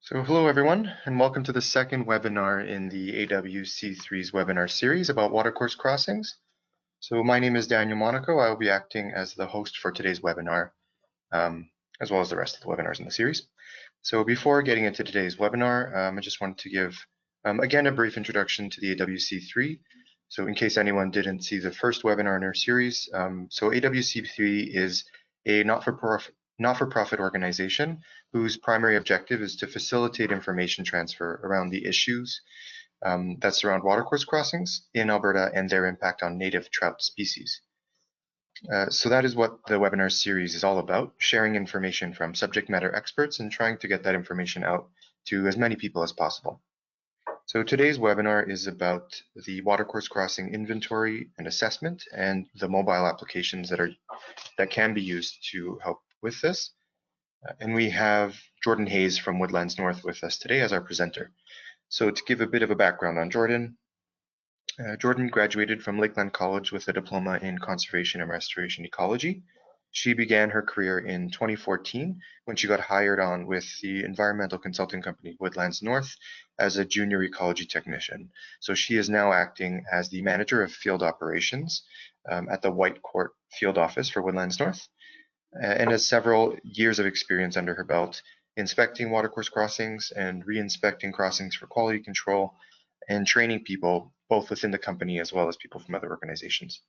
So hello everyone, and welcome to the second webinar in the AWC3's webinar series about watercourse crossings. So my name is Daniel Monaco. I will be acting as the host for today's webinar, as well as the rest of the webinars in the series. So before getting into today's webinar, I just wanted to give, again, a brief introduction to the AWC3. So in case anyone didn't see the first webinar in our series, so AWC3 is a not-for-profit organization whose primary objective is to facilitate information transfer around the issues that surround watercourse crossings in Alberta and their impact on native trout species. So that is what the webinar series is all about, sharing information from subject matter experts and trying to get that information out to as many people as possible. So today's webinar is about the watercourse crossing inventory and assessment and the mobile applications that can be used to help with this. And we have Jorden Hayes from Woodlands North with us today as our presenter. So to give a bit of a background on Jorden, Jorden graduated from Lakeland College with a diploma in conservation and restoration ecology. She began her career in 2014 when she got hired on with the environmental consulting company Woodlands North as a junior ecology technician. So she is now acting as the manager of field operations at the White Court field office for Woodlands North, and has several years of experience under her belt inspecting watercourse crossings and re-inspecting crossings for quality control and training people both within the company as well as people from other organizations.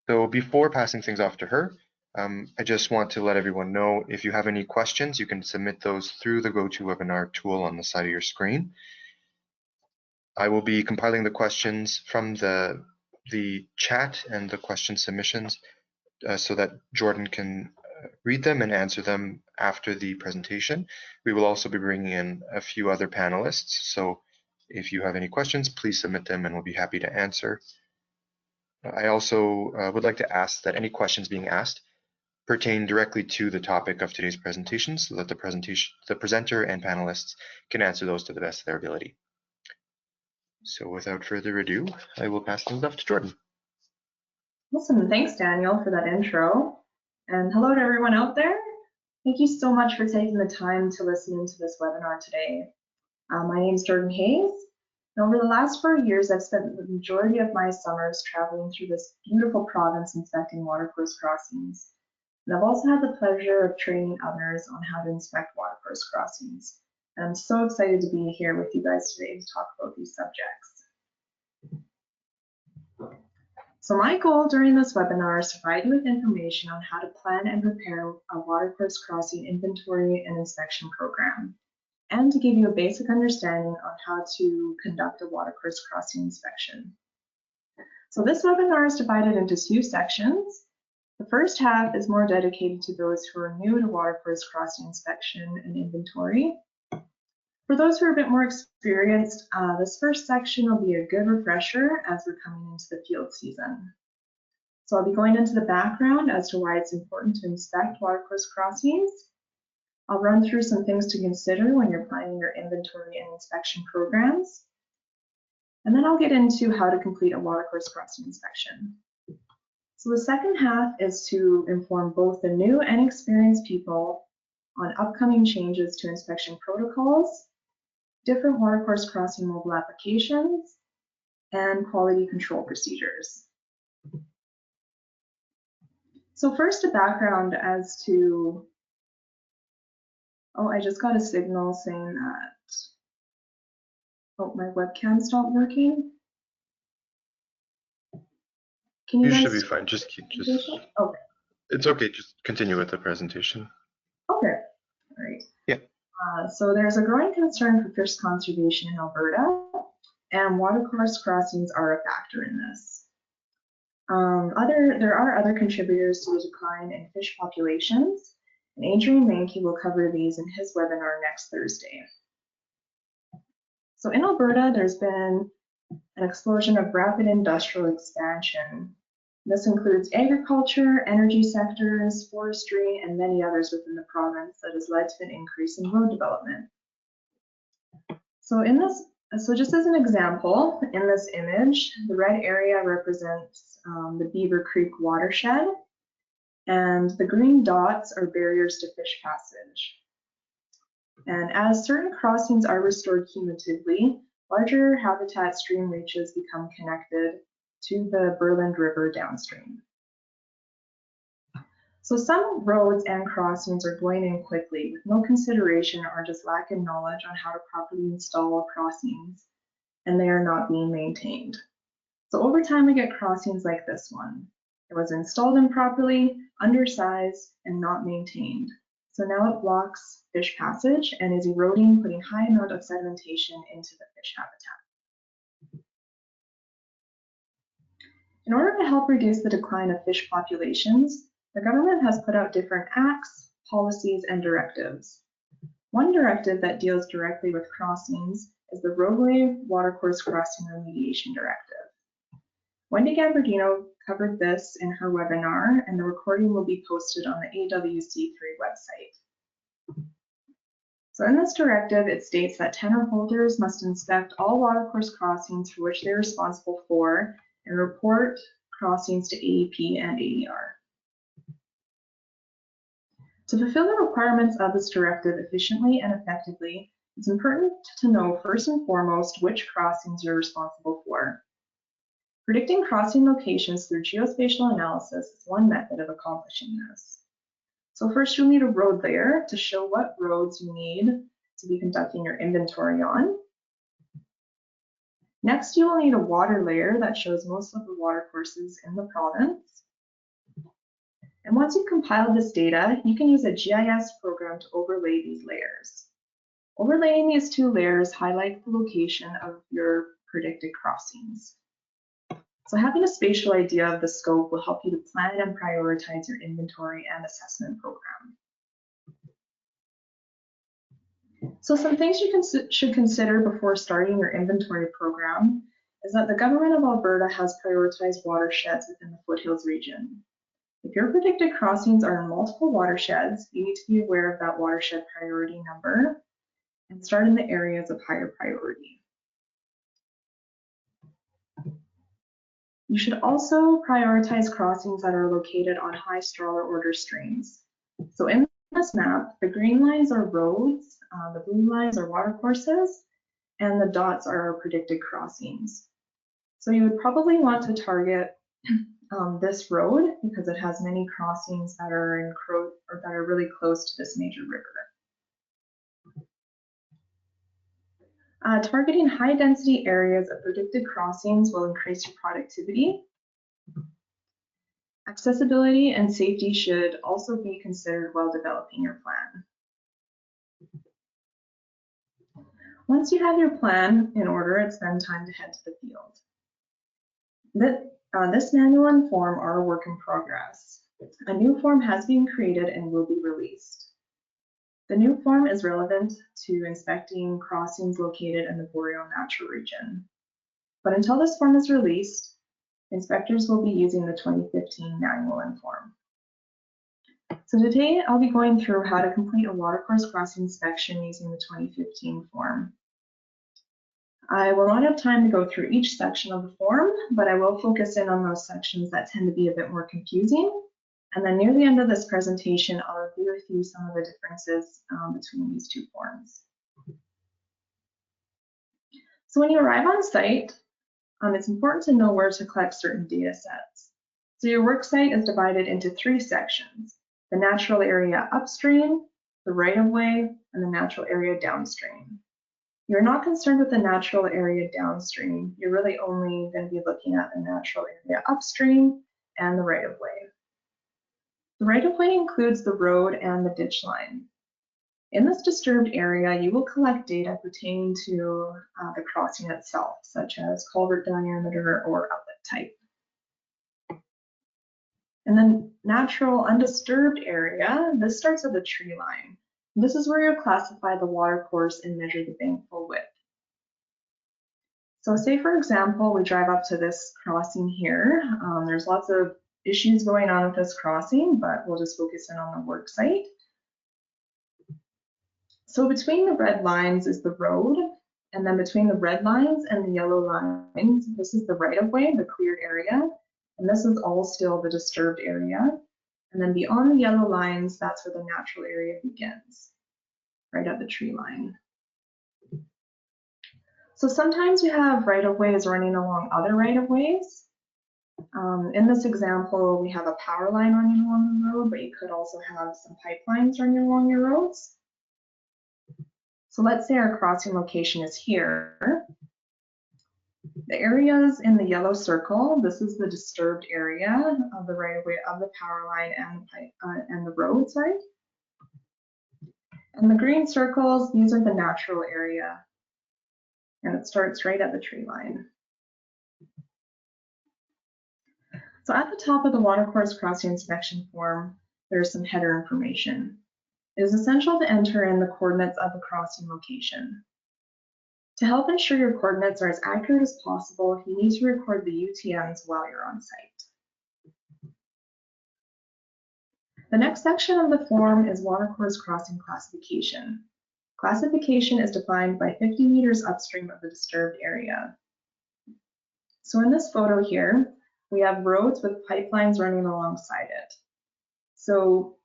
So before passing things off to her, I just want to let everyone know if you have any questions, you can submit those through the GoToWebinar tool on the side of your screen. I will be compiling the questions from the chat and the question submissions so that Jorden can read them and answer them after the presentation. We will also be bringing in a few other panelists, so if you have any questions, please submit them and we'll be happy to answer. I also would like to ask that any questions being asked pertain directly to the topic of today's presentation so that the presenter and panelists can answer those to the best of their ability. So without further ado, I will pass things off to Jorden. Awesome, thanks Daniel for that intro. And hello to everyone out there. Thank you so much for taking the time to listen into this webinar today. My name is Jorden Hayes. And over the last 4 years, I've spent the majority of my summers traveling through this beautiful province inspecting watercourse crossings. And I've also had the pleasure of training others on how to inspect watercourse crossings. And I'm so excited to be here with you guys today to talk about these subjects. So my goal during this webinar is to provide you with information on how to plan and prepare a watercourse crossing inventory and inspection program, and to give you a basic understanding on how to conduct a watercourse crossing inspection. So this webinar is divided into 2 sections. The first half is more dedicated to those who are new to watercourse crossing inspection and inventory. For those who are a bit more experienced, this first section will be a good refresher as we're coming into the field season. So I'll be going into the background as to why it's important to inspect watercourse crossings. I'll run through some things to consider when you're planning your inventory and inspection programs. And then I'll get into how to complete a watercourse crossing inspection. So the second half is to inform both the new and experienced people on upcoming changes to inspection protocols, different watercourse crossing mobile applications, and quality control procedures. So first, a background as to, I just got a signal saying that, my webcam stopped working. Can you should be fine, just okay. It's okay, just continue with the presentation. Okay, all right. Yeah. So there's a growing concern for fish conservation in Alberta, and watercourse crossings are a factor in this. There are other contributors to the decline in fish populations, and Adrian Mankey will cover these in his webinar next Thursday. So in Alberta, there's been an explosion of rapid industrial expansion. This includes agriculture, energy sectors, forestry, and many others within the province that has led to an increase in road development. So just as an example, in this image, the red area represents the Beaver Creek watershed, and the green dots are barriers to fish passage. And as certain crossings are restored cumulatively, larger habitat stream reaches become connected to the Berland River downstream. So some roads and crossings are going in quickly with no consideration or just lack of knowledge on how to properly install crossings, and they are not being maintained. So over time we get crossings like this one. It was installed improperly, undersized, and not maintained. So now it blocks fish passage and is eroding, putting high amount of sedimentation into the fish habitat. In order to help reduce the decline of fish populations, the government has put out different acts, policies, and directives. One directive that deals directly with crossings is the Roadway Watercourse Crossing Remediation Directive. Wendy Gambardino covered this in her webinar, and the recording will be posted on the AWC3 website. So in this directive, it states that tenure holders must inspect all watercourse crossings for which they're responsible for and report crossings to AEP and AER. To fulfill the requirements of this directive efficiently and effectively, it's important to know first and foremost which crossings you're responsible for. Predicting crossing locations through geospatial analysis is one method of accomplishing this. So first you'll need a road layer to show what roads you need to be conducting your inventory on. Next, you will need a water layer that shows most of the watercourses in the province. And once you've compiled this data, you can use a GIS program to overlay these layers. Overlaying these two layers highlight the location of your predicted crossings. So having a spatial idea of the scope will help you to plan and prioritize your inventory and assessment program. So some things you should consider before starting your inventory program is that the government of Alberta has prioritized watersheds within the foothills region. If your predicted crossings are in multiple watersheds, you need to be aware of that watershed priority number and start in the areas of higher priority. You should also prioritize crossings that are located on high Strahler order streams. So in this map, the green lines are roads, the blue lines are watercourses, and the dots are our predicted crossings. So you would probably want to target this road because it has many crossings that are really close to this major river. Targeting high density areas of predicted crossings will increase your productivity. Accessibility and safety should also be considered while developing your plan. Once you have your plan in order, it's then time to head to the field. This manual and form are a work in progress. A new form has been created and will be released. The new form is relevant to inspecting crossings located in the Boreal Natural Region. But until this form is released, inspectors will be using the 2015 manual and form. So today I'll be going through how to complete a watercourse crossing inspection using the 2015 form. I will not have time to go through each section of the form, but I will focus in on those sections that tend to be a bit more confusing. And then near the end of this presentation, I'll review with you some of the differences between these two forms. So when you arrive on site, it's important to know where to collect certain data sets. So your work site is divided into three sections: the natural area upstream, the right-of-way, and the natural area downstream. You're not concerned with the natural area downstream. You're really only going to be looking at the natural area upstream and the right-of-way. The right-of-way includes the road and the ditch line. In this disturbed area, you will collect data pertaining to the crossing itself, such as culvert diameter or outlet type. And then natural undisturbed area, this starts at the tree line. This is where you'll classify the watercourse and measure the bank full width. So say, for example, we drive up to this crossing here. There's lots of issues going on with this crossing, but we'll just focus in on the work site. So between the red lines is the road, and then between the red lines and the yellow lines, this is the right-of-way, the cleared area, and this is all still the disturbed area. And then beyond the yellow lines, that's where the natural area begins. right at the tree line. So sometimes we have right-of-ways running along other right-of-ways. In this example, we have a power line running along the road, but you could also have some pipelines running along your roads. So let's say our crossing location is here. The areas in the yellow circle, this is the disturbed area of the right-of-way of the power line and the road, sorry. And the green circles, these are the natural area. And it starts right at the tree line. So at the top of the watercourse crossing inspection form, there's some header information. It is essential to enter in the coordinates of the crossing location. To help ensure your coordinates are as accurate as possible, you need to record the UTMs while you're on site. The next section of the form is watercourse crossing classification. Classification is defined by 50 meters upstream of the disturbed area. So in this photo here, we have roads with pipelines running alongside it. So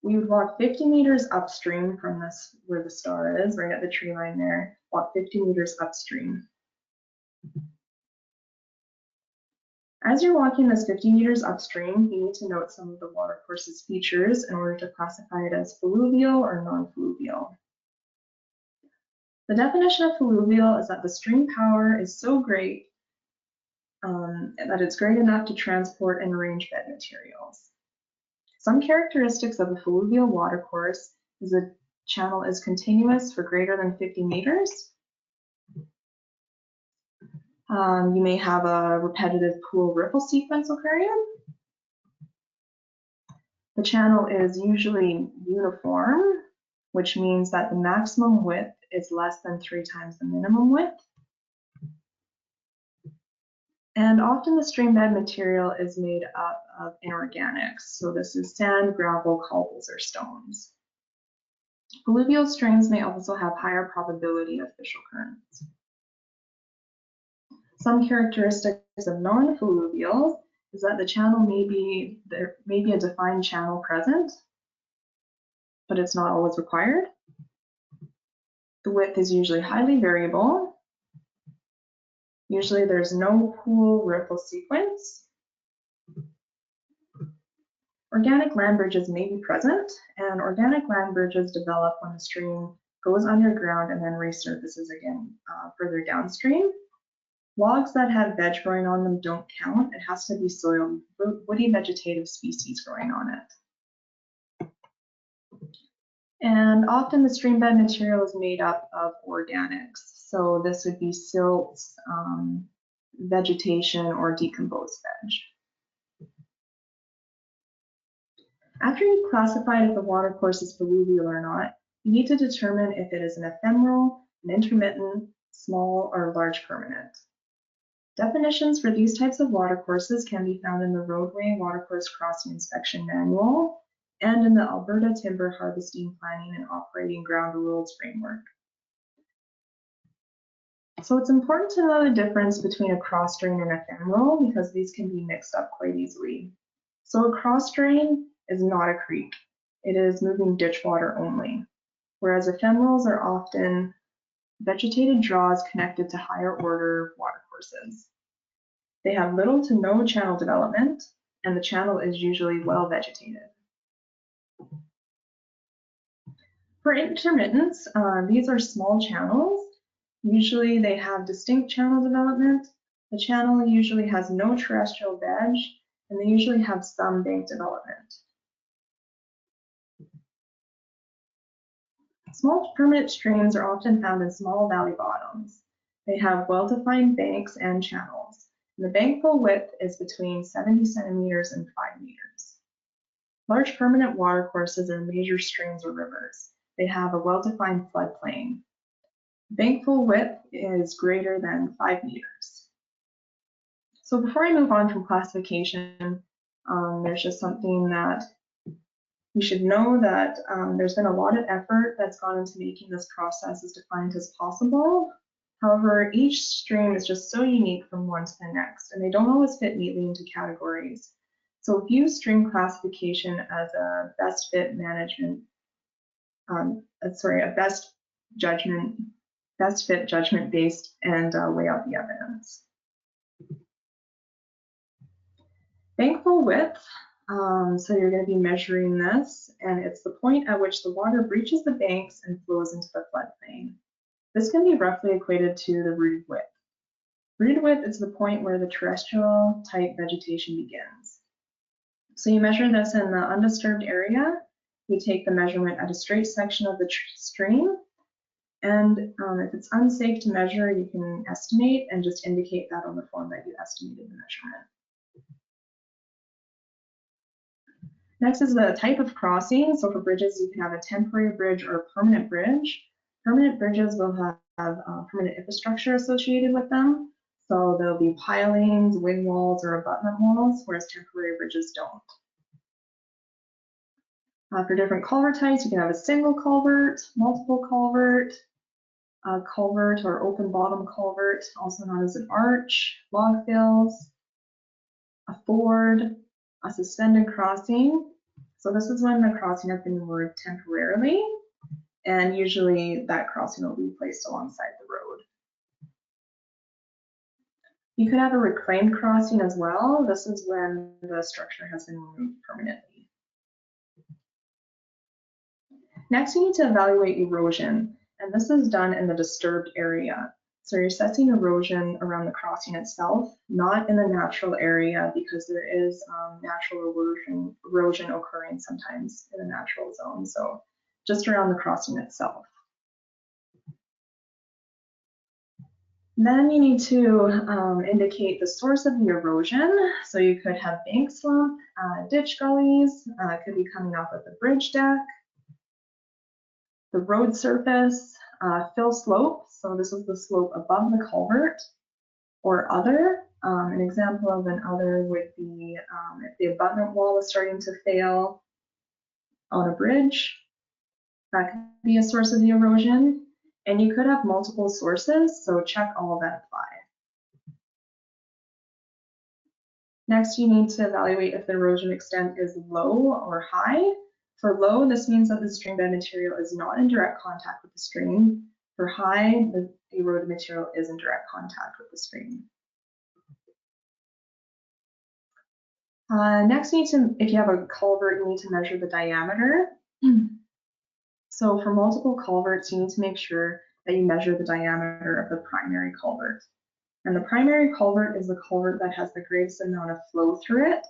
we would walk 50 meters upstream from this, where the star is, right at the tree line there, walk 50 meters upstream. As you're walking this 50 meters upstream, you need to note some of the watercourse's features in order to classify it as fluvial or non-fluvial. The definition of fluvial is that the stream power is so great that it's great enough to transport and arrange bed materials. Some characteristics of a fluvial watercourse is the channel is continuous for greater than 50 meters. You may have a repetitive pool ripple sequence occurring. The channel is usually uniform, which means that the maximum width is less than 3 times the minimum width. And often the stream bed material is made up of inorganics. So this is sand, gravel, cobbles, or stones. Fluvial streams may also have higher probability of fish occurrence. Some characteristics of non-fluvials is that the channel there may be a defined channel present, but it's not always required. The width is usually highly variable. Usually there's no pool ripple sequence. Organic land bridges may be present, and organic land bridges develop when the stream goes underground and then resurfaces again further downstream. Logs that have veg growing on them don't count. It has to be soil, woody vegetative species growing on it. And often the stream bed material is made up of organics. So this would be silts, vegetation, or decomposed veg. After you've classified if the watercourse is fluvial or not, you need to determine if it is an ephemeral, an intermittent, small, or large permanent. Definitions for these types of watercourses can be found in the Roadway Watercourse Crossing Inspection Manual and in the Alberta Timber Harvesting Planning and Operating Ground Rules Framework. So it's important to know the difference between a cross drain and ephemeral because these can be mixed up quite easily. So a cross drain is not a creek. It is moving ditch water only, whereas ephemerals are often vegetated draws connected to higher order watercourses. They have little to no channel development, and the channel is usually well vegetated. For intermittents, these are small channels. Usually they have distinct channel development. The channel usually has no terrestrial veg, and they usually have some bank development. Small permanent streams are often found in small valley bottoms. They have well-defined banks and channels. And the bank full width is between 70 centimeters and 5 meters. Large permanent watercourses are major streams or rivers. They have a well-defined floodplain. Bank full width is greater than 5 meters. So before I move on from classification, there's just something that you should know that there's been a lot of effort that's gone into making this process as defined as possible. However, each stream is just so unique from one to the next, and they don't always fit neatly into categories. So view stream classification as a best fit management a best fit judgment based and weigh out the evidence. Bankful width, so you're going to be measuring this, and it's the point at which the water breaches the banks and flows into the floodplain. This can be roughly equated to the rooted width. Rooted width is the point where the terrestrial type vegetation begins. So you measure this in the undisturbed area. You take the measurement at a straight section of the stream, and if it's unsafe to measure, you can estimate and just indicate that on the form that you estimated the measurement. Next is the type of crossing. So for bridges, you can have a temporary bridge or a permanent bridge. Permanent bridges will have permanent infrastructure associated with them. So there'll be pilings, wing walls, or abutment walls, whereas temporary bridges don't. For different culvert types, you can have a single culvert, multiple culvert, a culvert or open bottom culvert, also known as an arch, log fills, a ford, a suspended crossing. So this is when the crossing has been moored temporarily, and usually that crossing will be placed alongside the road. You could have a reclaimed crossing as well. This is when the structure has been removed permanently. Next, you need to evaluate erosion, and this is done in the disturbed area. So you're assessing erosion around the crossing itself, not in the natural area, because there is natural erosion occurring sometimes in the natural zone. So just around the crossing itself. Then you need to indicate the source of the erosion. So you could have bank slump, ditch gullies, could be coming off of the bridge deck, the road surface, fill slope. So this is the slope above the culvert, or other. An example of an other would be if the abutment wall is starting to fail on a bridge, that could be a source of the erosion. And you could have multiple sources, so check all of that apply. Next, you need to evaluate if the erosion extent is low or high. For low, this means that the stream bed material is not in direct contact with the stream. For high, the eroded material is in direct contact with the stream. Next, if you have a culvert, you need to measure the diameter. So for multiple culverts, you need to make sure that you measure the diameter of the primary culvert. And the primary culvert is the culvert that has the greatest amount of flow through it.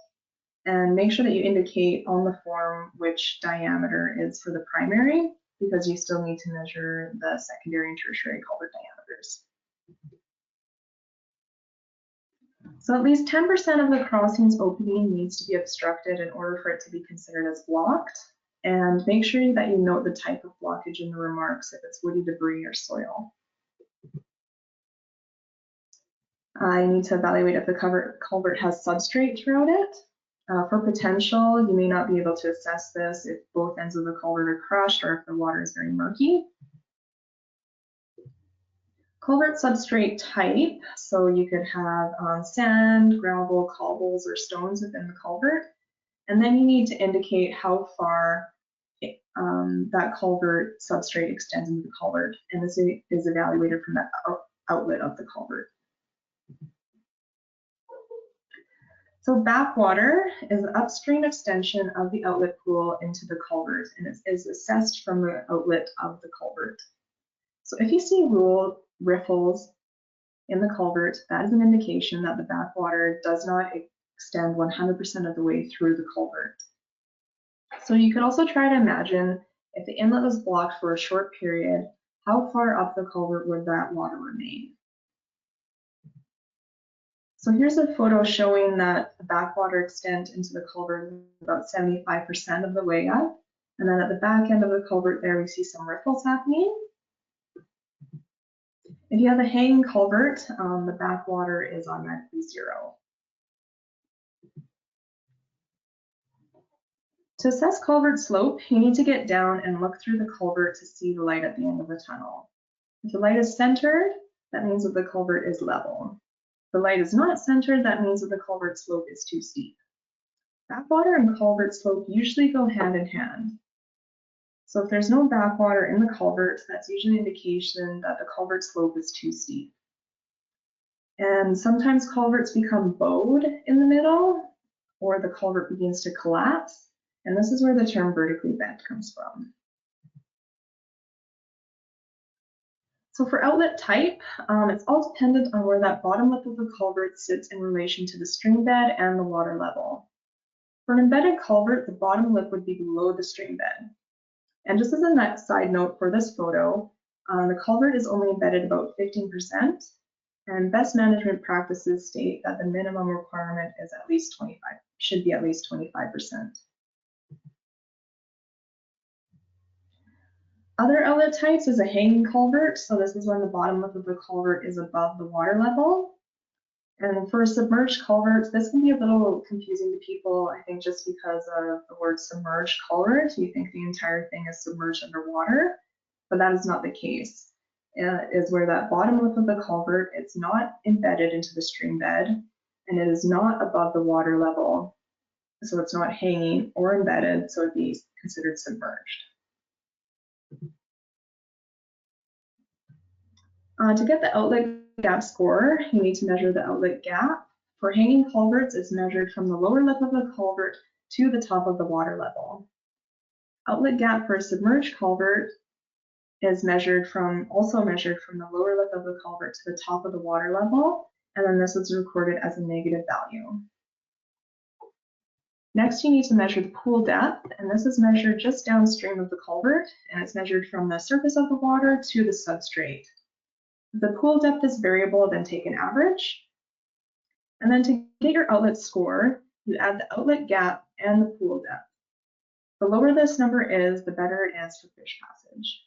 And make sure that you indicate on the form which diameter is for the primary, because you still need to measure the secondary and tertiary culvert diameters. So at least 10% of the crossing's opening needs to be obstructed in order for it to be considered as blocked. And make sure that you note the type of blockage in the remarks, if it's woody debris or soil. I need to evaluate if the culvert has substrate throughout it. For potential, you may not be able to assess this if both ends of the culvert are crushed or if the water is very murky. Culvert substrate type, so you could have sand, gravel, cobbles, or stones within the culvert. And then you need to indicate how far that culvert substrate extends into the culvert. And this is evaluated from that outlet of the culvert. So backwater is the upstream extension of the outlet pool into the culvert, and it is assessed from the outlet of the culvert. So if you see riffles in the culvert, that is an indication that the backwater does not extend 100% of the way through the culvert. So you could also try to imagine if the inlet was blocked for a short period, how far up the culvert would that water remain? So here's a photo showing that the backwater extent into the culvert is about 75% of the way up. And then at the back end of the culvert there, we see some riffles happening. If you have a hanging culvert, the backwater is automatically 0. To assess culvert slope, you need to get down and look through the culvert to see the light at the end of the tunnel. If the light is centered, that means that the culvert is level. If the light is not centered, that means that the culvert slope is too steep. Backwater and culvert slope usually go hand in hand. So if there's no backwater in the culvert, that's usually an indication that the culvert slope is too steep. And sometimes culverts become bowed in the middle, or the culvert begins to collapse. And this is where the term vertically bent comes from. So for outlet type, it's all dependent on where that bottom lip of the culvert sits in relation to the stream bed and the water level. For an embedded culvert, the bottom lip would be below the stream bed. And just as a next side note for this photo, the culvert is only embedded about 15%, and best management practices state that the minimum requirement is at least 25, should be at least 25%. Other outlet types is a hanging culvert. So this is when the bottom lip of the culvert is above the water level. And for submerged culverts, this can be a little confusing to people, I think, just because of the word submerged culvert. You think the entire thing is submerged underwater, but that is not the case. It is where that bottom lip of the culvert, it's not embedded into the stream bed, and it is not above the water level. So it's not hanging or embedded, so it'd be considered submerged. To get the outlet gap score, you need to measure the outlet gap. For hanging culverts, it's measured from the lower lip of the culvert to the top of the water level. Outlet gap for a submerged culvert is also measured from the lower lip of the culvert to the top of the water level, and then this is recorded as a negative value. Next, you need to measure the pool depth, and this is measured just downstream of the culvert, and it's measured from the surface of the water to the substrate. If the pool depth is variable, then take an average. And then to get your outlet score, you add the outlet gap and the pool depth. The lower this number is, the better it is for fish passage.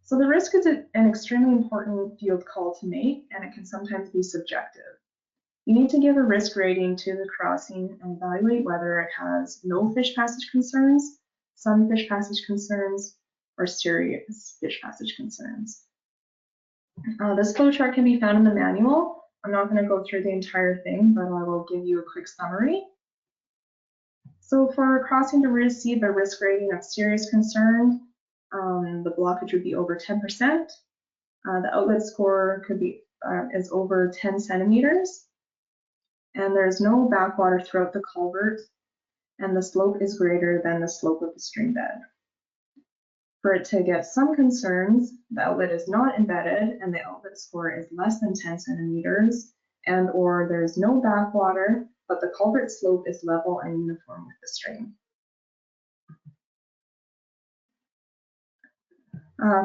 So the risk is an extremely important field call to make, and it can sometimes be subjective. You need to give a risk rating to the crossing and evaluate whether it has no fish passage concerns, some fish passage concerns, or serious fish passage concerns. This flowchart can be found in the manual. I'm not going to go through the entire thing, but I will give you a quick summary. So for a crossing to receive a risk rating of serious concern, the blockage would be over 10%. The outlet score could be is over 10 centimeters, and there's no backwater throughout the culvert, and the slope is greater than the slope of the stream bed. For it to get some concerns, the outlet is not embedded and the outlet score is less than 10 centimeters, and or there's no backwater, but the culvert slope is level and uniform with the stream.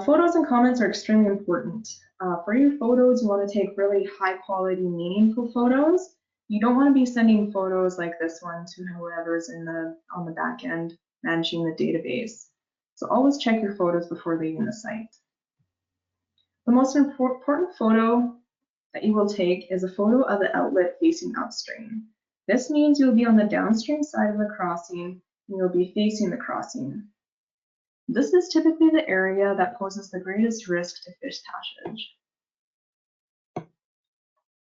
Photos and comments are extremely important. For your photos, you want to take really high quality, meaningful photos. You don't want to be sending photos like this one to whoever's on the back end managing the database. So always check your photos before leaving the site. The most important photo that you will take is a photo of the outlet facing upstream. This means you'll be on the downstream side of the crossing and you'll be facing the crossing. This is typically the area that poses the greatest risk to fish passage.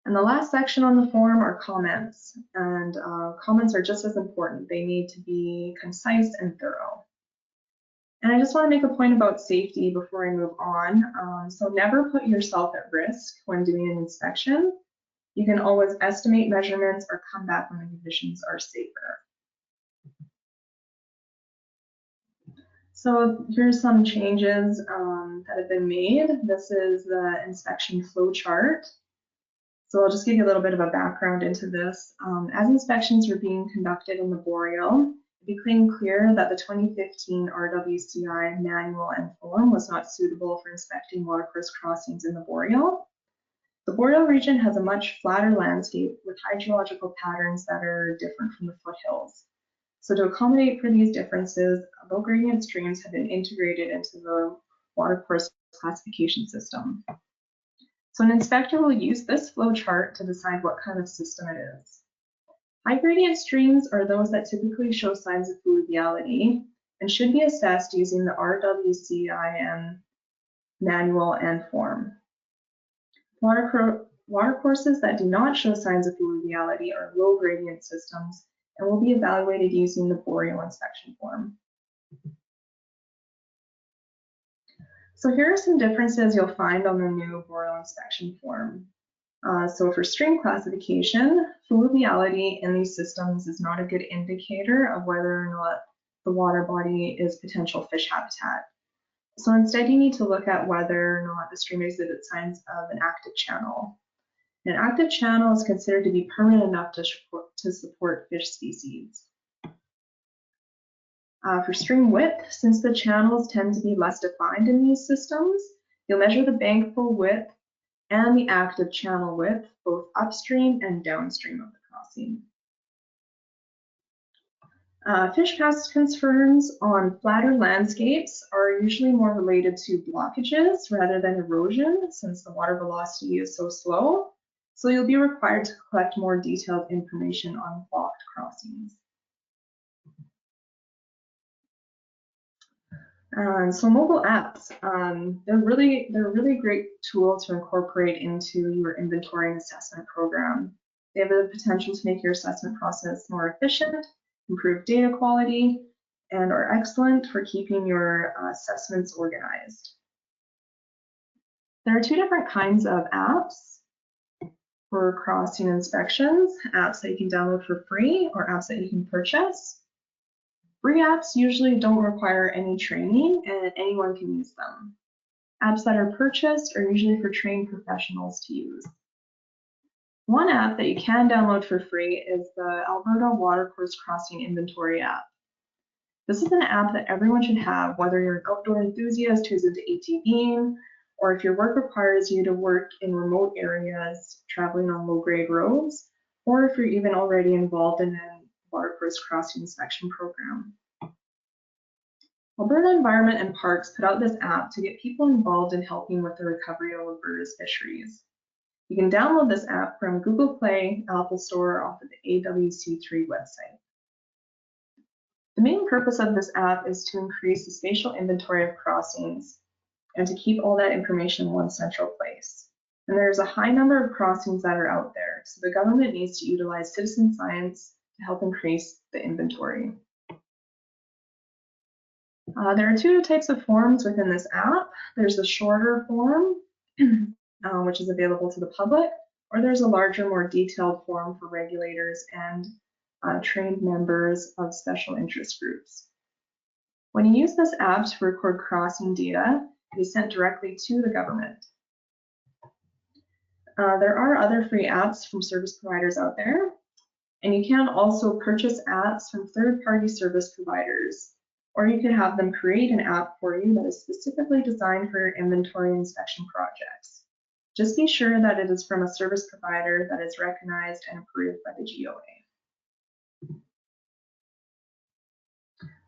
And the last section on the form are comments, and comments are just as important. They need to be concise and thorough. And I just want to make a point about safety before I move on. So never put yourself at risk when doing an inspection. You can always estimate measurements or come back when the conditions are safer. So here's some changes that have been made. This is the inspection flow chart. So I'll just give you a little bit of a background into this. As inspections were being conducted in the boreal, it became clear that the 2015 RWCI manual and form was not suitable for inspecting watercourse crossings in the boreal. The boreal region has a much flatter landscape with hydrological patterns that are different from the foothills. So to accommodate for these differences, low gradient streams have been integrated into the watercourse classification system. So an inspector will use this flow chart to decide what kind of system it is. High gradient streams are those that typically show signs of fluviality and should be assessed using the RWCIM manual and form. Watercourses that do not show signs of fluviality are low gradient systems and will be evaluated using the Boreal inspection form. So here are some differences you'll find on the new Boreal inspection form. So for stream classification, fluviality in these systems is not a good indicator of whether or not the water body is potential fish habitat. So instead, you need to look at whether or not the stream exhibits signs of an active channel. An active channel is considered to be permanent enough to support fish species. For stream width, since the channels tend to be less defined in these systems, you'll measure the bankful width and the active channel width, both upstream and downstream of the crossing. Fish pest concerns on flatter landscapes are usually more related to blockages rather than erosion, since the water velocity is so slow. So you'll be required to collect more detailed information on blocked crossings. So mobile apps, they're a really great tool to incorporate into your inventory and assessment program. They have the potential to make your assessment process more efficient, improve data quality, and are excellent for keeping your assessments organized. There are two different kinds of apps for crossing inspections, apps that you can download for free or apps that you can purchase. Free apps usually don't require any training and anyone can use them. Apps that are purchased are usually for trained professionals to use. One app that you can download for free is the Alberta Watercourse Crossing Inventory app. This is an app that everyone should have, whether you're an outdoor enthusiast who's into ATVing, or if your work requires you to work in remote areas, traveling on low-grade roads, or if you're even already involved in an watercourse crossing inspection program. Alberta Environment and Parks put out this app to get people involved in helping with the recovery of Alberta's fisheries. You can download this app from Google Play, Apple Store, or off of the AWC3 website. The main purpose of this app is to increase the spatial inventory of crossings and to keep all that information in one central place. And there's a high number of crossings that are out there, so the government needs to utilize citizen science to help increase the inventory. There are two types of forms within this app. There's the shorter form, which is available to the public, or there's a larger, more detailed form for regulators and trained members of special interest groups. When you use this app to record crossing data, it is sent directly to the government. There are other free apps from service providers out there, and you can also purchase apps from third-party service providers, or you can have them create an app for you that is specifically designed for your inventory inspection projects. Just be sure that it is from a service provider that is recognized and approved by the GOA.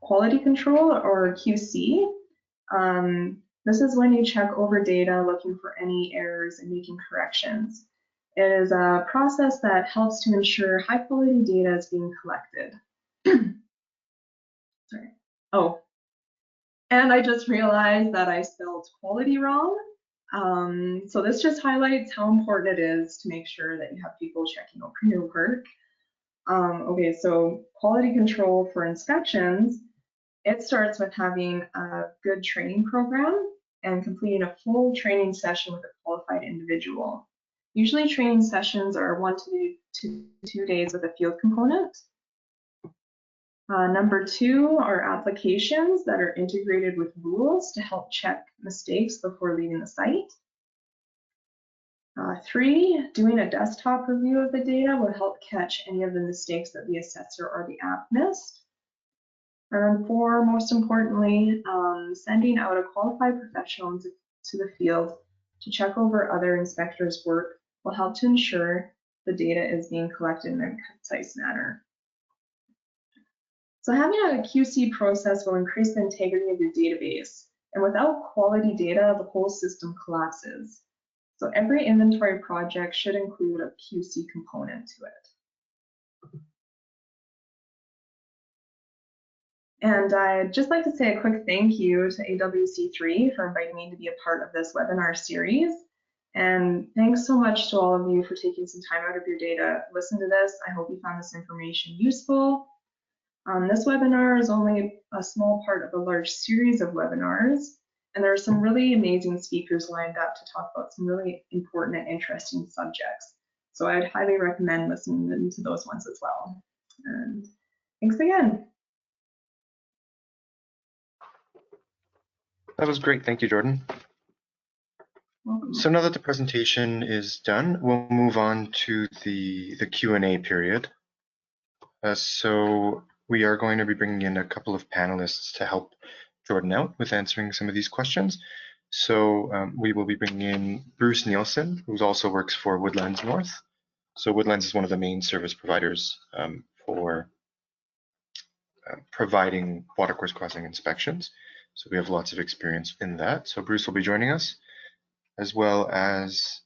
Quality control, or QC. This is when you check over data looking for any errors and making corrections. It is a process that helps to ensure high quality data is being collected. Sorry. Oh, and I just realized that I spelled quality wrong. So this just highlights how important it is to make sure that you have people checking over your work. Okay, so quality control for inspections, it starts with having a good training program and completing a full training session with a qualified individual. Usually training sessions are 1 to 2 days with a field component. Number 2 are applications that are integrated with rules to help check mistakes before leaving the site. 3, doing a desktop review of the data will help catch any of the mistakes that the assessor or the app missed. And 4, most importantly, sending out a qualified professional to the field to check over other inspectors' work will help to ensure the data is being collected in a concise manner. So having a QC process will increase the integrity of your database, and without quality data, the whole system collapses. So every inventory project should include a QC component to it. And I'd just like to say a quick thank you to AWC3 for inviting me to be a part of this webinar series. And thanks so much to all of you for taking some time out of your day to listen to this. I hope you found this information useful. This webinar is only a small part of a large series of webinars, and there are some really amazing speakers lined up to talk about some really important and interesting subjects. So I'd highly recommend listening to those ones as well. And thanks again. That was great. Thank you, Jorden. Welcome. So now that the presentation is done, we'll move on to the Q&A period. So we are going to be bringing in a couple of panelists to help Jorden out with answering some of these questions. So we will be bringing in Bruce Nielsen, who also works for Woodlands North. So Woodlands is one of the main service providers for providing watercourse crossing inspections. So we have lots of experience in that. So Bruce will be joining us, as well as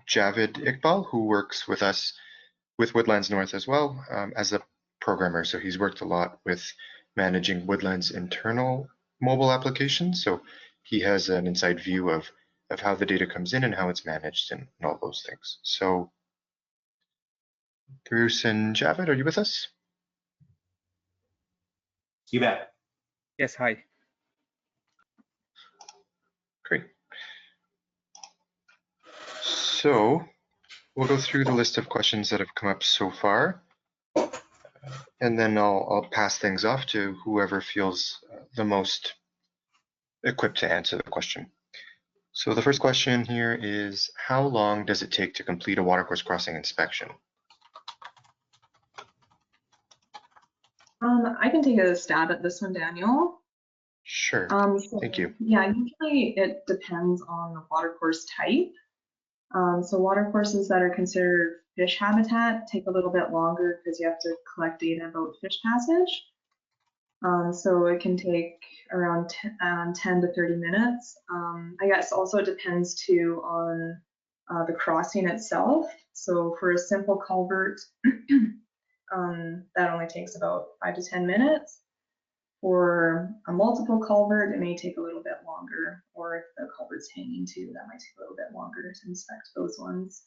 Javid Iqbal, who works with us with Woodlands North as well as a programmer. So he's worked a lot with managing Woodlands' internal mobile applications. So he has an inside view of how the data comes in and how it's managed and all those things. So Bruce and Javid, are you with us? You bet. Yes, hi. Great. So we'll go through the list of questions that have come up so far, and then I'll pass things off to whoever feels the most equipped to answer the question. So the first question here is, how long does it take to complete a watercourse crossing inspection? I can take a stab at this one, Daniel. Sure. So, Thank you. Yeah, usually it depends on the watercourse type. So watercourses that are considered fish habitat take a little bit longer because you have to collect data about fish passage. So it can take around 10 to 30 minutes. I guess also it depends too on the crossing itself. So for a simple culvert, that only takes about 5 to 10 minutes. For a multiple culvert, it may take a little bit longer, or if the culvert's hanging too, that might take a little bit longer to inspect those ones.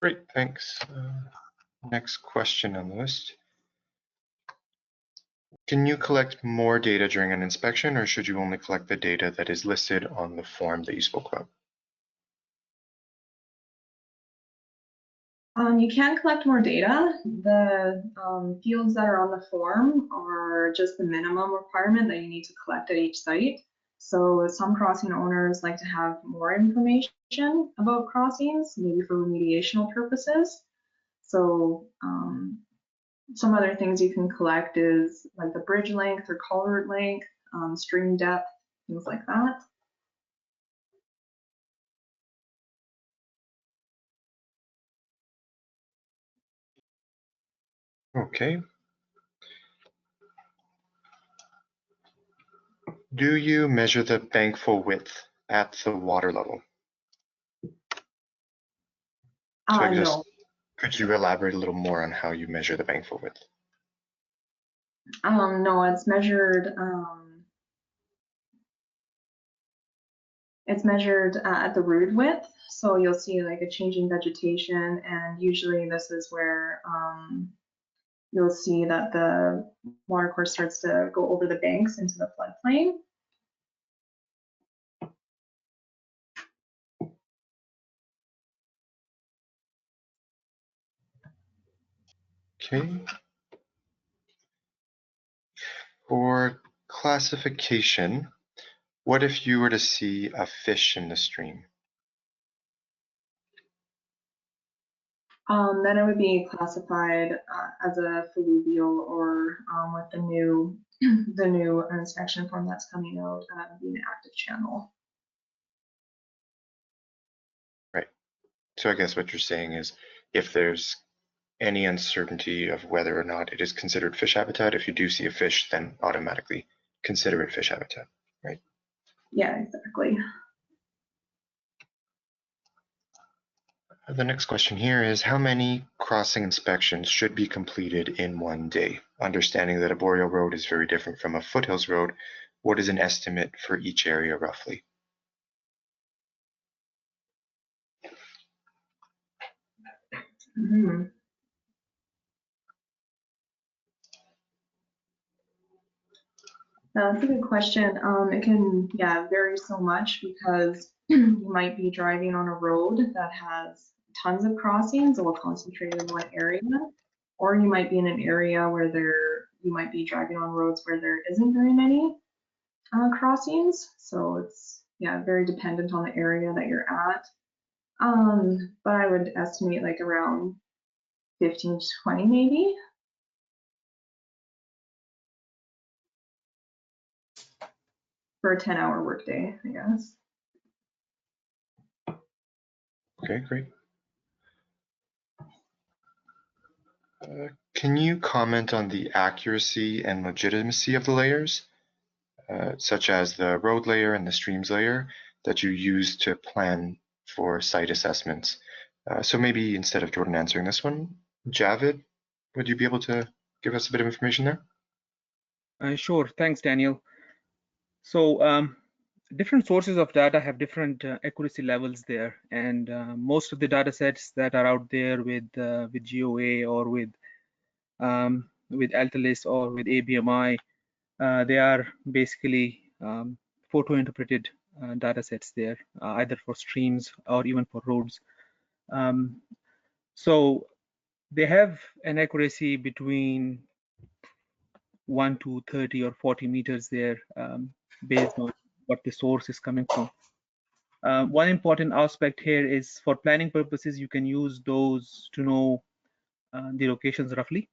Great, thanks. Next question on the list. Can you collect more data during an inspection, or should you only collect the data that is listed on the form that you spoke about? You can collect more data. The fields that are on the form are just the minimum requirement that you need to collect at each site. So some crossing owners like to have more information about crossings, maybe for remediational purposes. So some other things you can collect is like the bridge length or culvert length, stream depth, things like that. Okay. Do you measure the bankful width at the water level? So No. Could you elaborate a little more on how you measure the bankful width? No, it's measured. It's measured at the root width, so you'll see like a changing vegetation, and usually this is where you'll see that the watercourse starts to go over the banks into the floodplain. Okay. For classification, what if you were to see a fish in the stream? Then it would be classified as a fluvial, or with the new inspection form that's coming out, would be an active channel. Right. So I guess what you're saying is, if there's any uncertainty of whether or not it is considered fish habitat, if you do see a fish, then automatically consider it fish habitat, right? Yeah, exactly. The next question here is, how many crossing inspections should be completed in one day? Understanding that a boreal road is very different from a foothills road, what is an estimate for each area roughly? That's a good question. It can, vary so much because you might be driving on a road that has tons of crossings or concentrated in one area, or you might be in an area where you might be driving on roads where there isn't very many crossings. So it's, very dependent on the area that you're at. But I would estimate like around 15 to 20 maybe. For a 10-hour workday, I guess. Okay, great. Can you comment on the accuracy and legitimacy of the layers, such as the road layer and the streams layer that you use to plan for site assessments? So maybe instead of Jorden answering this one, Javid, would you be able to give us a bit of information there? Sure, thanks, Daniel. So different sources of data have different accuracy levels there, and most of the data sets that are out there with GOA or with Altalis or with ABMI, they are basically photo interpreted data sets there, either for streams or even for roads. So they have an accuracy between 1 to 30 or 40 meters there, based on what the source is coming from. One important aspect here is for planning purposes, you can use those to know the locations roughly,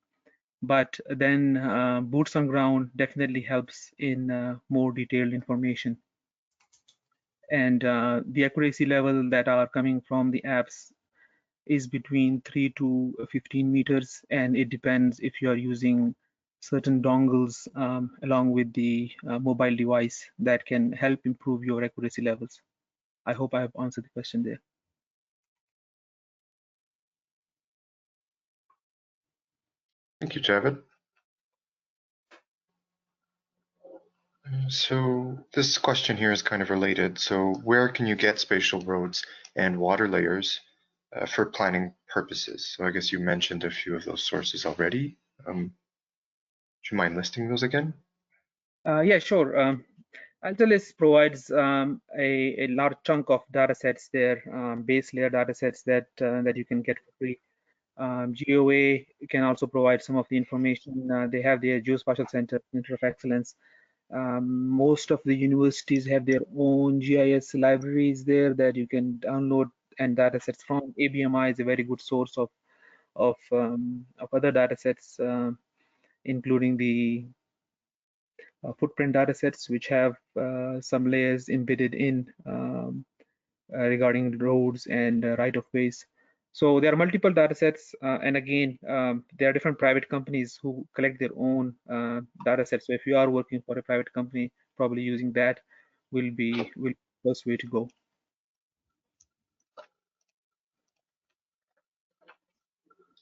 but then boots on ground definitely helps in more detailed information. And the accuracy level that are coming from the apps is between 3 to 15 meters, and it depends if you are using certain dongles along with the mobile device that can help improve your accuracy levels. I hope I have answered the question there. Thank you, Javid. So this question here is kind of related. So where can you get spatial roads and water layers for planning purposes? So I guess you mentioned a few of those sources already. Would you mind listing those again? Yeah, sure. Altalis provides a large chunk of data sets there, base layer data sets that you can get for free. GOA can also provide some of the information. They have their Geospatial Center of Excellence. Most of the universities have their own GIS libraries there that you can download and data sets from. ABMI is a very good source of other data sets, including the footprint data sets, which have some layers embedded in regarding roads and right-of-ways. So there are multiple data sets, and again, there are different private companies who collect their own data sets. So if you are working for a private company, probably using that will be the first way to go.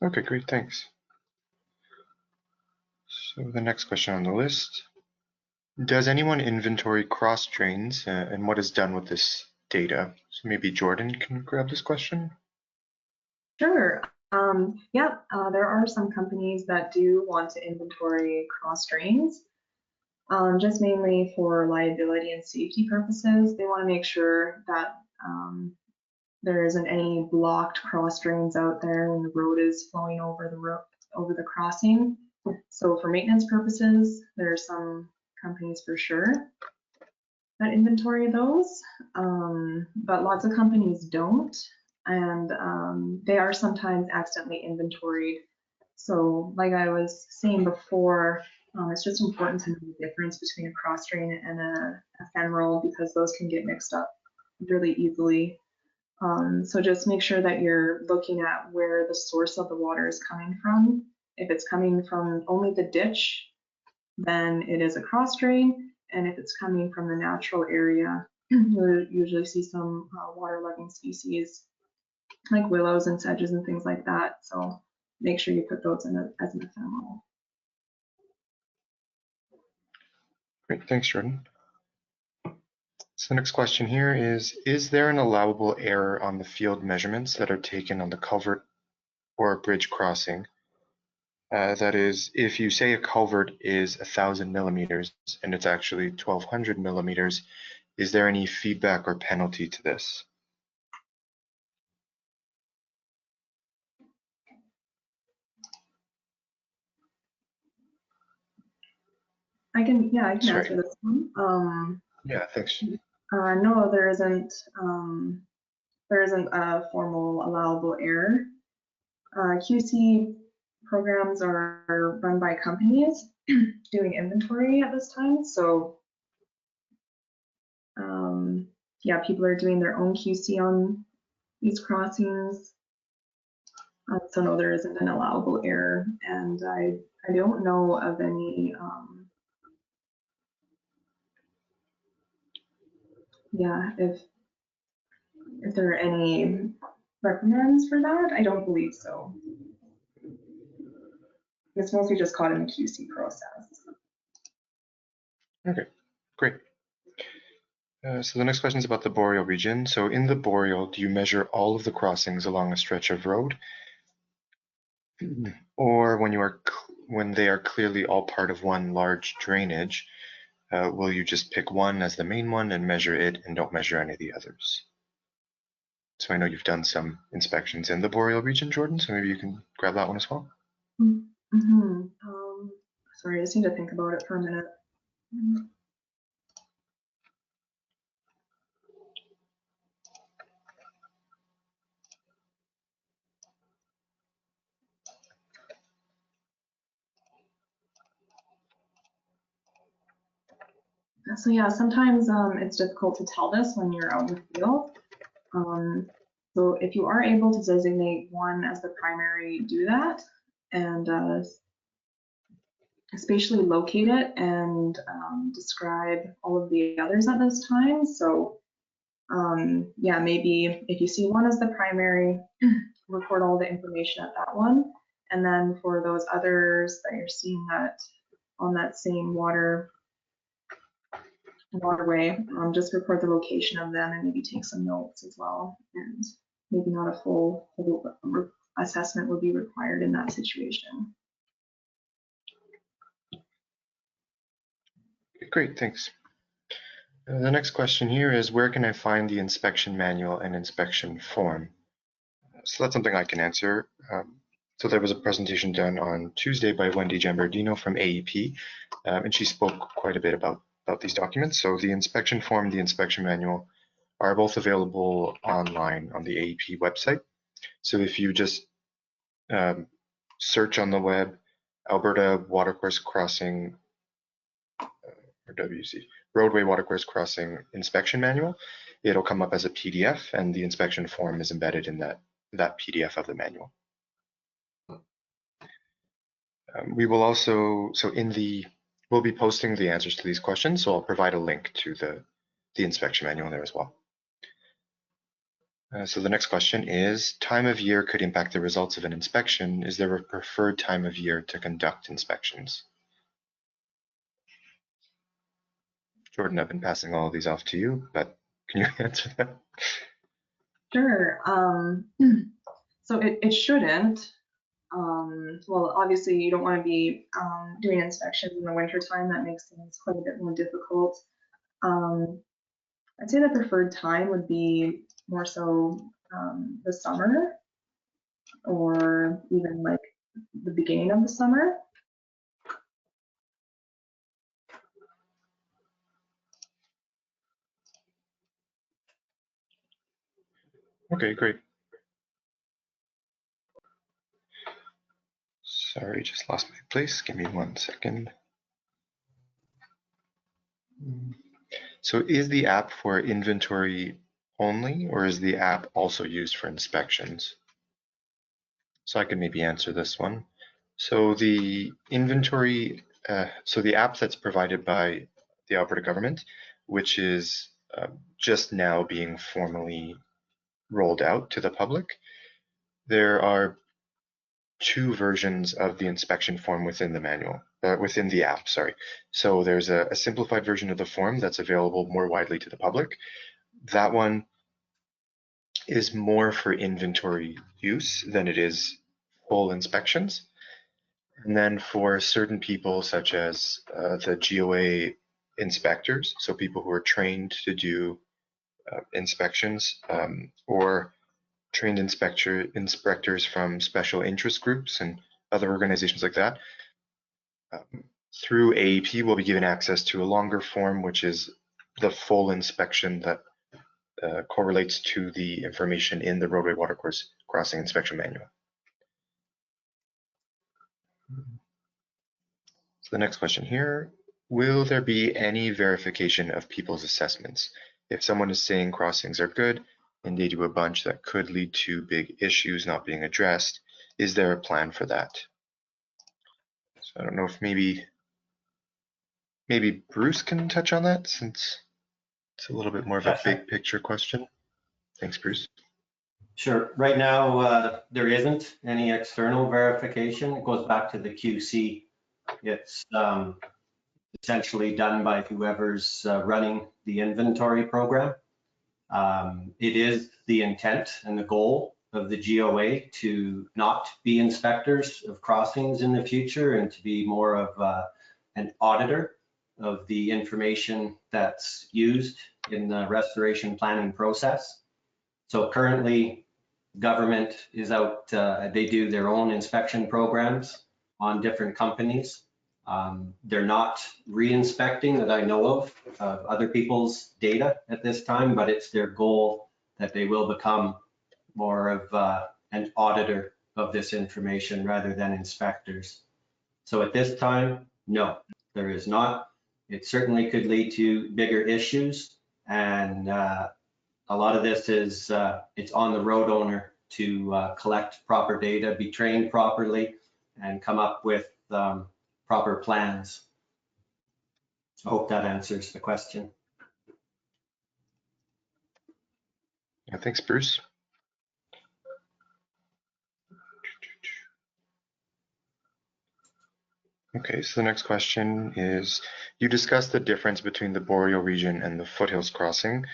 Okay, great, thanks. So the next question on the list. Does anyone inventory cross drains and what is done with this data? So maybe Jorden can grab this question. Sure. There are some companies that do want to inventory cross drains, just mainly for liability and safety purposes. They want to make sure that there isn't any blocked cross drains out there when the road is flowing over the crossing. So for maintenance purposes, there are some companies for sure that inventory those, but lots of companies don't, and they are sometimes accidentally inventoried. So like I was saying before, it's just important to know the difference between a cross drain and a ephemeral, because those can get mixed up really easily. So just make sure that you're looking at where the source of the water is coming from. If it's coming from only the ditch, then it is a cross drain. And if it's coming from the natural area, you'll usually see some water-loving species like willows and sedges and things like that. So make sure you put those in as an ephemeral. Great, thanks, Jorden. So the next question here is there an allowable error on the field measurements that are taken on the culvert or bridge crossing? That is, if you say a culvert is 1,000 millimeters and it's actually 1,200 millimeters, is there any feedback or penalty to this? I can answer this one. Yeah, thanks. No, there isn't a formal allowable error. QC programs are run by companies doing inventory at this time. So yeah, people are doing their own QC on these crossings. So no, there isn't an allowable error. And I don't know of any, yeah, if there are any reprimands for that, I don't believe so. It's mostly just caught in the QC process. Okay, great. So the next question is about the boreal region. So in the boreal, do you measure all of the crossings along a stretch of road? Or when they are clearly all part of one large drainage, will you just pick one as the main one and measure it and don't measure any of the others? So I know you've done some inspections in the boreal region, Jorden, so maybe you can grab that one as well. Mm-hmm. Sorry, I just need to think about it for a minute. So yeah, sometimes it's difficult to tell this when you're out in the field. So if you are able to designate one as the primary, do that, and spatially locate it and describe all of the others at this time. So yeah, maybe if you see one as the primary, record all the information at that one, and then for those others that you're seeing that on that same waterway, just record the location of them and maybe take some notes as well. And maybe not a full assessment would be required in that situation. Great, thanks. The next question here is, where can I find the inspection manual and inspection form? So that's something I can answer. So there was a presentation done on Tuesday by Wendy Giambardino from AEP, and she spoke quite a bit about these documents. So the inspection form, the inspection manual are both available online on the AEP website. So if you just search on the web, Alberta Watercourse Crossing, or WC, Roadway Watercourse Crossing Inspection Manual, it'll come up as a PDF, and the inspection form is embedded in that PDF of the manual. We will also, we'll be posting the answers to these questions, so I'll provide a link to the inspection manual there as well. So the next question is, time of year could impact the results of an inspection. Is there a preferred time of year to conduct inspections? Jorden, I've been passing all of these off to you, but can you answer that? Sure. So it shouldn't. Well, obviously you don't want to be doing inspections in the wintertime. That makes things quite a bit more difficult. I'd say the preferred time would be more so the summer, or even like the beginning of the summer. Okay, great. Sorry, just lost my place. Give me 1 second. So is the app for inventory only, or is the app also used for inspections? So I can maybe answer this one. So the inventory, so the app that's provided by the Alberta government, which is just now being formally rolled out to the public, there are two versions of the inspection form within the manual, within the app, sorry. So there's a simplified version of the form that's available more widely to the public. That one is more for inventory use than it is full inspections. And then for certain people, such as the GOA inspectors, so people who are trained to do inspections, or trained inspectors from special interest groups and other organizations like that, through AEP, we'll be given access to a longer form, which is the full inspection that correlates to the information in the roadway watercourse crossing inspection manual. So the next question here, will there be any verification of people's assessments? If someone is saying crossings are good and they do a bunch that could lead to big issues not being addressed, is there a plan for that? So I don't know if maybe Bruce can touch on that, since it's a little bit more of a big picture question. Thanks, Bruce. Sure. Right now, there isn't any external verification. It goes back to the QC. It's essentially done by whoever's running the inventory program. It is the intent and the goal of the GOA to not be inspectors of crossings in the future and to be more of an auditor of the information that's used in the restoration planning process. So currently, government is out, they do their own inspection programs on different companies. They're not re-inspecting that I know of other people's data at this time, but it's their goal that they will become more of an auditor of this information rather than inspectors. So at this time, no, there is not. It certainly could lead to bigger issues, and a lot of this is, it's on the road owner to collect proper data, be trained properly, and come up with proper plans. I hope that answers the question. Yeah, thanks, Bruce. Okay, so the next question is, you discussed the difference between the boreal region and the foothills crossing.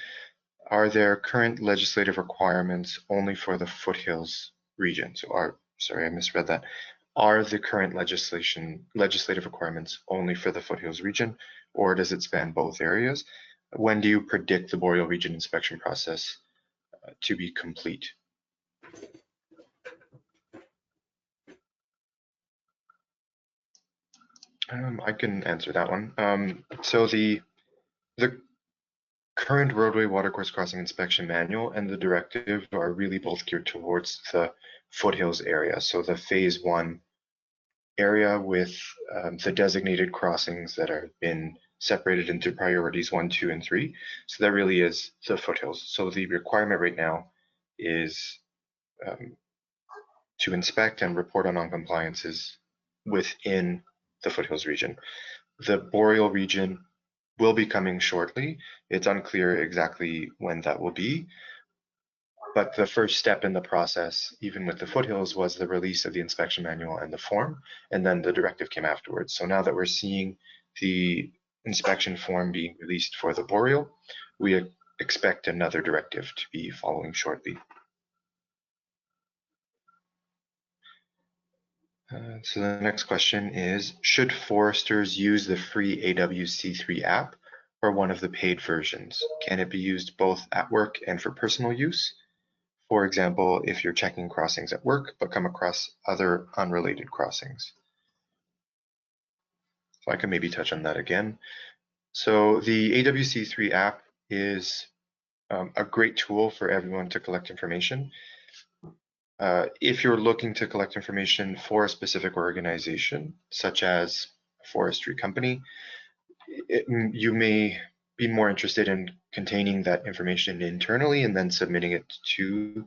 Are there current legislative requirements only for the foothills region? So sorry, I misread that. Are the current legislative requirements only for the foothills region, or does it span both areas? When do you predict the boreal region inspection process to be complete? I can answer that one. So the current roadway watercourse crossing inspection manual and the directive are really both geared towards the foothills area. So the phase 1 area with the designated crossings that have been separated into priorities 1, 2, and 3. So that really is the foothills. So the requirement right now is to inspect and report on non-compliances within the foothills region. The boreal region will be coming shortly. It's unclear exactly when that will be, but the first step in the process, even with the foothills, was the release of the inspection manual and the form, and then the directive came afterwards. So now that we're seeing the inspection form being released for the boreal, we expect another directive to be following shortly. So the next question is, should foresters use the free AWC3 app or one of the paid versions? Can it be used both at work and for personal use? For example, if you're checking crossings at work but come across other unrelated crossings. So I can maybe touch on that again. So the AWC3 app is a great tool for everyone to collect information. If you're looking to collect information for a specific organization, such as a forestry company, you may be more interested in containing that information internally and then submitting it to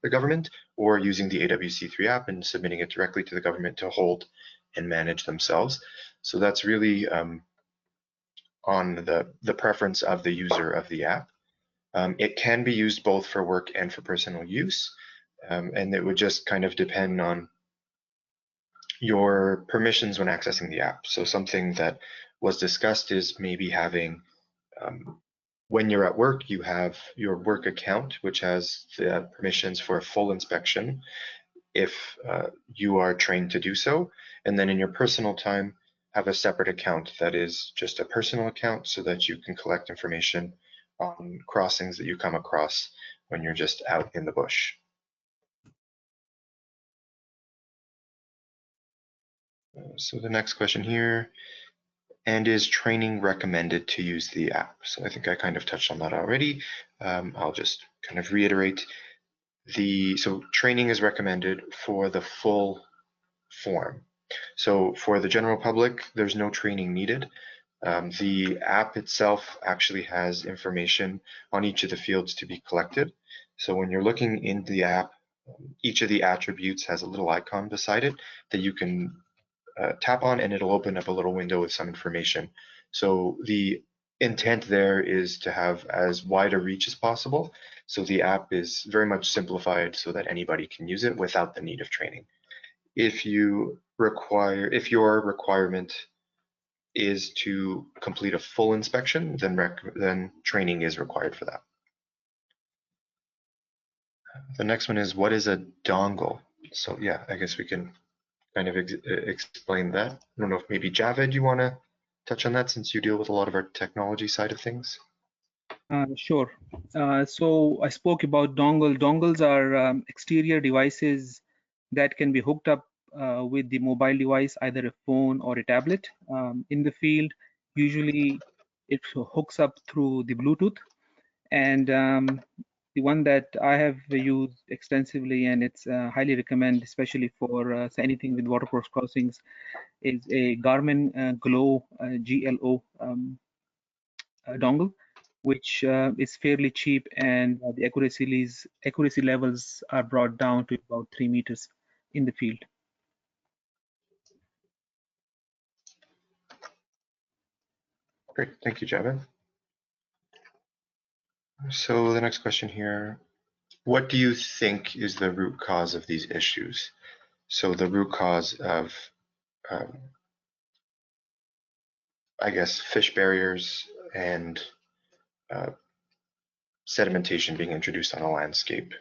the government, or using the AWC3 app and submitting it directly to the government to hold and manage themselves. So that's really on the preference of the user of the app. It can be used both for work and for personal use. And it would just kind of depend on your permissions when accessing the app. So something that was discussed is maybe having, when you're at work, you have your work account, which has the permissions for a full inspection if you are trained to do so. And then in your personal time, have a separate account that is just a personal account so that you can collect information on crossings that you come across when you're just out in the bush. So the next question here, and is training recommended to use the app? So I think I kind of touched on that already. I'll just kind of reiterate. So training is recommended for the full form. So for the general public, there's no training needed. The app itself actually has information on each of the fields to be collected. So when you're looking in the app, each of the attributes has a little icon beside it that you can tap on, and it'll open up a little window with some information. So the intent there is to have as wide a reach as possible. So the app is very much simplified so that anybody can use it without the need of training. If your requirement is to complete a full inspection, then training is required for that. The next one is, what is a dongle? So yeah, I guess we can kind of explain that. I don't know if maybe Javed, you want to touch on that since you deal with a lot of our technology side of things. Sure. So I spoke about dongle. Dongles are exterior devices that can be hooked up with the mobile device, either a phone or a tablet. In the field, usually it hooks up through the Bluetooth. And the one that I have used extensively, and it's highly recommend, especially for anything with watercourse crossings, is a Garmin Glow GLO dongle, which is fairly cheap, and the accuracy levels are brought down to about 3 meters in the field. Great, thank you, Javed. So the next question here, what do you think is the root cause of these issues? So the root cause of, I guess, fish barriers and sedimentation being introduced on a landscape.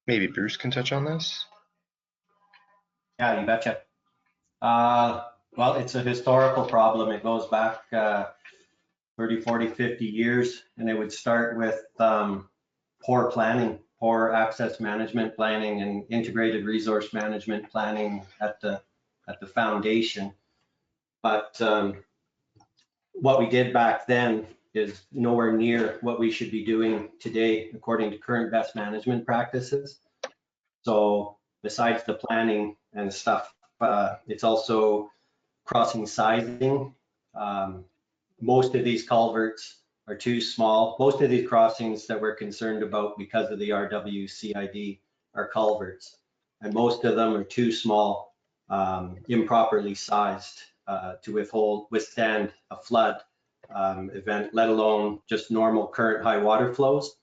Maybe Bruce can touch on this. Yeah, you betcha. Well, it's a historical problem. It goes back 30, 40, 50 years, and it would start with poor planning, poor access management planning, and integrated resource management planning at the foundation. But what we did back then is nowhere near what we should be doing today according to current best management practices. So besides the planning and stuff, it's also crossing sizing. Most of these culverts are too small. Most of these crossings that we're concerned about because of the RWCID are culverts, and most of them are too small, improperly sized to withstand a flood event, let alone just normal current high water flows.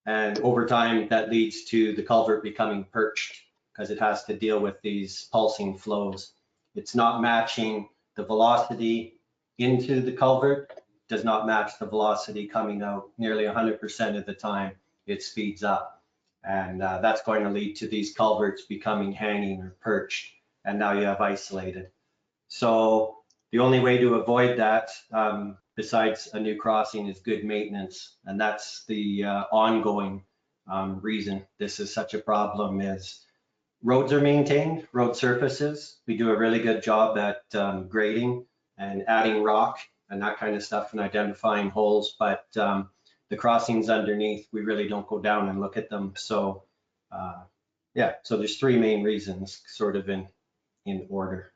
And over time, that leads to the culvert becoming perched because it has to deal with these pulsing flows. It's not matching the velocity into the culvert, does not match the velocity coming out. Nearly 100% of the time, it speeds up. And that's going to lead to these culverts becoming hanging or perched. And now you have isolated. So the only way to avoid that, besides a new crossing, is good maintenance. And that's the ongoing reason this is such a problem is roads are maintained, road surfaces. We do a really good job at grading and adding rock and that kind of stuff and identifying holes. But the crossings underneath, we really don't go down and look at them. So yeah, so there's three main reasons sort of in order.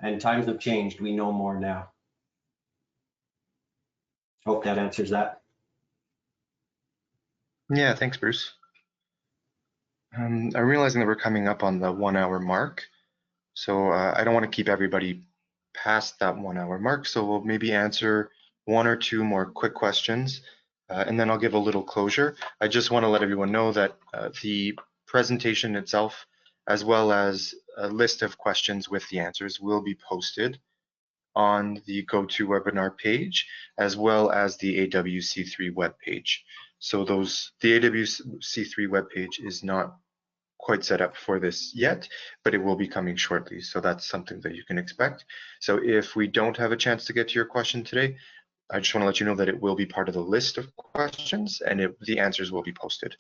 And times have changed. We know more now. Hope that answers that. Yeah, thanks, Bruce. I'm realizing that we're coming up on the 1 hour mark. So I don't want to keep everybody past that 1 hour mark. So we'll maybe answer one or two more quick questions, and then I'll give a little closure. I just want to let everyone know that the presentation itself as well as a list of questions with the answers will be posted on the GoToWebinar page, as well as the AWC3 webpage. So the AWC3 webpage is not quite set up for this yet, but it will be coming shortly. So that's something that you can expect. So if we don't have a chance to get to your question today, I just want to let you know that it will be part of the list of questions, and the answers will be posted.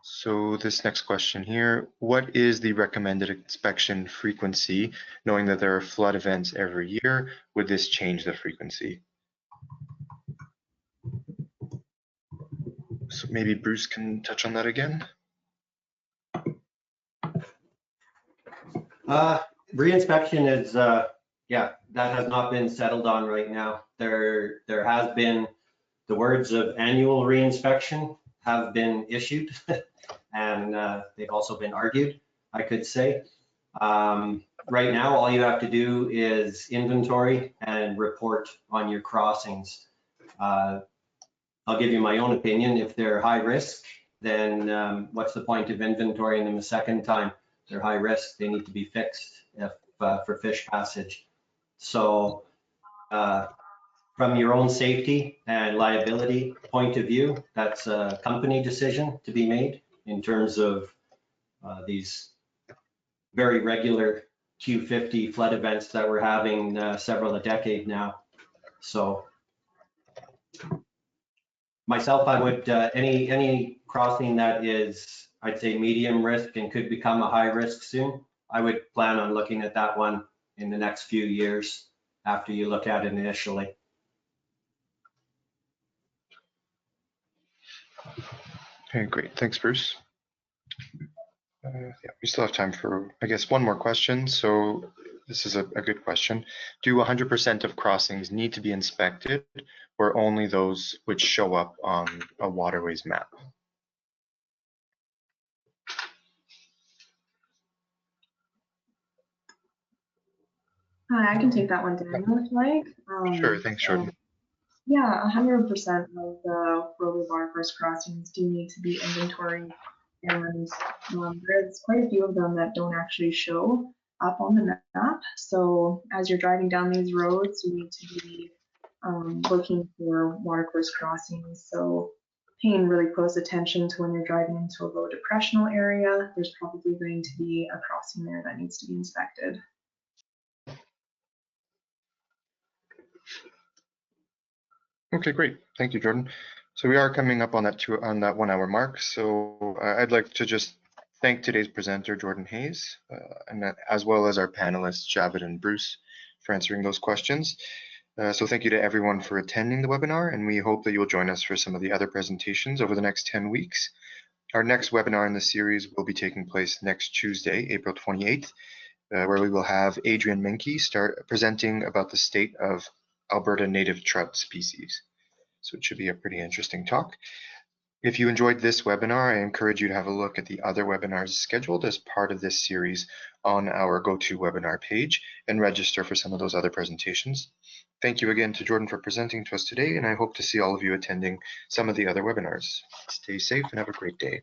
So this next question here, what is the recommended inspection frequency? Knowing that there are flood events every year, would this change the frequency? So maybe Bruce can touch on that again. Reinspection is, yeah, that has not been settled on right now. There has been, the words of annual reinspection have been issued and they've also been argued, I could say. Right now, all you have to do is inventory and report on your crossings. I'll give you my own opinion. If they're high risk, then what's the point of inventorying them a second time? They're high risk, they need to be fixed if, for fish passage. So from your own safety and liability point of view, that's a company decision to be made in terms of these very regular Q50 flood events that we're having several a decade now. So myself, I would, any crossing that is, I'd say medium risk and could become a high risk soon, I would plan on looking at that one in the next few years after you look at it initially. Okay, great. Thanks, Bruce. Yeah, we still have time for, I guess, one more question. So this is a good question. Do 100% of crossings need to be inspected, or only those which show up on a waterways map? Hi, I can take that one, Daniel, if you like. Sure, thanks, Jorden. Yeah, 100% of the roadway watercourse crossings do need to be inventoried, and there's quite a few of them that don't actually show up on the map. So as you're driving down these roads, you need to be looking for watercourse crossings. So paying really close attention to when you're driving into a low depressional area, there's probably going to be a crossing there that needs to be inspected. Okay, great. Thank you, Jorden. So we are coming up on that 1 hour mark. So I'd like to just thank today's presenter, Jorden Hayes, and as well as our panelists, Javed and Bruce, for answering those questions. So thank you to everyone for attending the webinar, and we hope that you'll join us for some of the other presentations over the next 10 weeks. Our next webinar in the series will be taking place next Tuesday, April 28th, where we will have Adrian Minke presenting about the state of Alberta native trout species. So it should be a pretty interesting talk. If you enjoyed this webinar, I encourage you to have a look at the other webinars scheduled as part of this series on our GoToWebinar page and register for some of those other presentations. Thank you again to Jorden for presenting to us today, and I hope to see all of you attending some of the other webinars. Stay safe and have a great day.